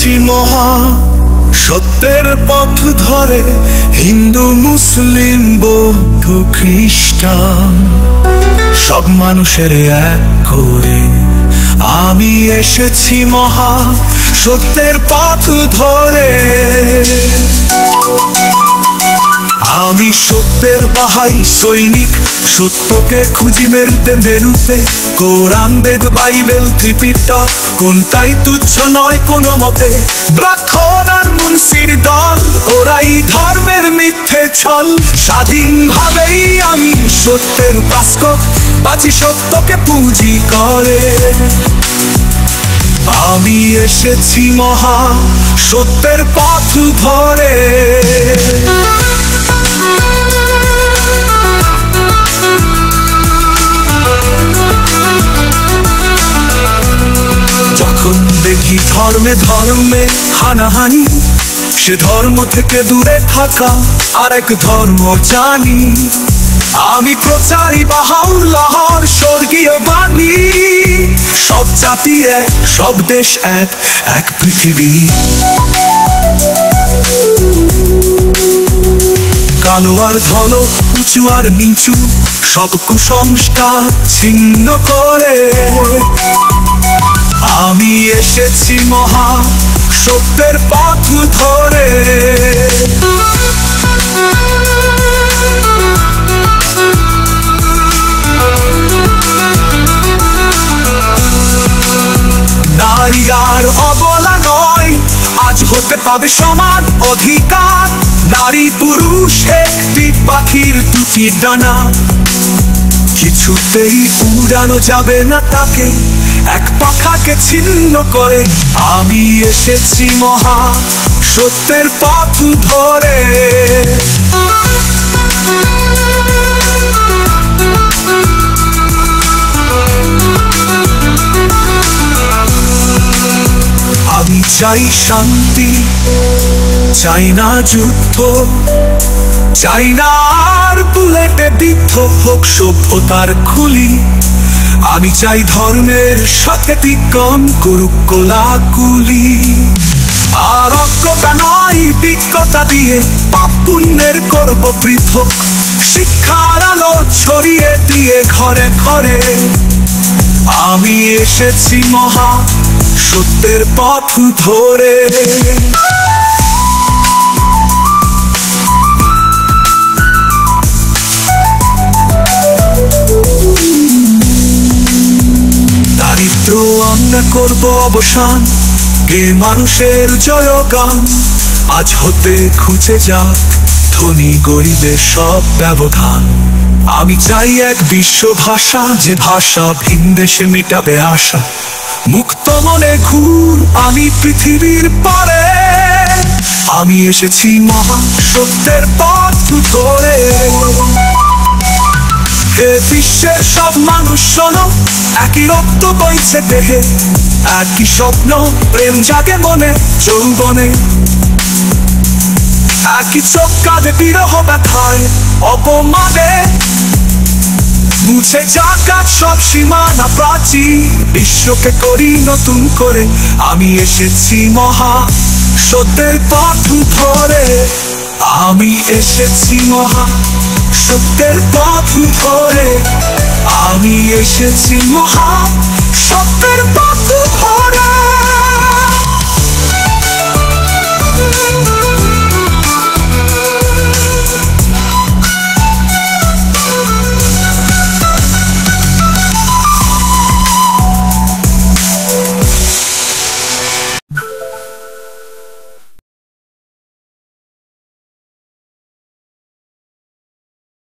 এসেছি মহা সত্যের পথ ধরে, হিন্দু মুসলিম বৌদ্ধ খ্রিস্টান সব মানুষের এক করে। আমি এসেছি মহা সত্যের পথ ধরে। আমি সত্যের বাহাই সৈনিক, সত্যকে খুঁজি মেরুতে মেরুতে। কোরআন বেদ বাইবেল ত্রিপিটক কোনটাই তুচ্ছ নয় কোনো মতে। ব্রাহ্মণ আর মুন্সির দল ওরাই ধর্মের মিথ্যে ছল। স্বাধীনভাবেই আমি সত্যের বাস্ক বাঁচি সত্যকে পুঁজি করে। আমি এসেছি মহা সত্যের পথ ধরে। যখন দেখি ধর্মে ধর্মে হানাহানি, সে ধর্ম থেকে দূরে থাকা আরেক ধর্ম জানি। আমি প্রচারি বাহাউল্লাহর স্বর্গীয় বাণী। সব জাতি এক, সব দেশ এক, এক পৃথিবী। কালো আর ধন, উঁচু আর নিচু, সব কুসংস্কার ছিন্ন করে। আমি এসেছি মহা সত্যের পথ ধরে। নারী আর অবলা নয়, আজ হতে পাবে সমান অধিকার। নারী পুরুষ একটি পাখির দুটি ডানা, কিছুতেই উড়ানো যাবে না তাকে এক পাখাকে ছিন্ন করে। আমি এসেছি মহা সত্যের পথ ধরে। আমি চাই শান্তি, চাই না যুদ্ধ, চাই না আর বুলেটে বিদ্ধ হোক সভ্যতার খুলি। আমি চাই ধর্মের সাথে বিজ্ঞান করুক কোলাকুলি। আর অজ্ঞতা নয় বিজ্ঞতা দিয়ে পাপ পুণ্যের করব পৃথক। শিক্ষার আলো ছড়িয়ে দিয়ে ঘরে ঘরে। আমি এসেছি মহা সত্যের পথ ধরে। দারিদ্র আমরা করব অবসান, গে মানুষের জয়গান। আজ হতে খুঁজে যাক ধনী গরিবের সব ব্যবধান। আমি চাই এক বিশ্ব ভাষা, যে ভাষা ভিন দেশে মেটাবে আশা। মুক্ত মনে ঘুর আমি পৃথিবীর পারে। আমি এসেছি মহা সত্যের পথ ধরে। হে বিশ্বের সব মানুষ শোনো, একই রক্ত বইছে দেহে, একই স্বপ্ন প্রেম জাগে মনে যৌবনে। একই চোখ কাঁদে বিরহ ব্যথায় অপমানে। মুছে যাক সব সীমানা প্রাচীর, বিশ্বকে করি নতুন করে। আমি এসেছি মহা সত্যের পথ ধরে। আমি এসেছি মহা সত্যের পথ ধরে। আমি এসেছি মহা সত্যের পথ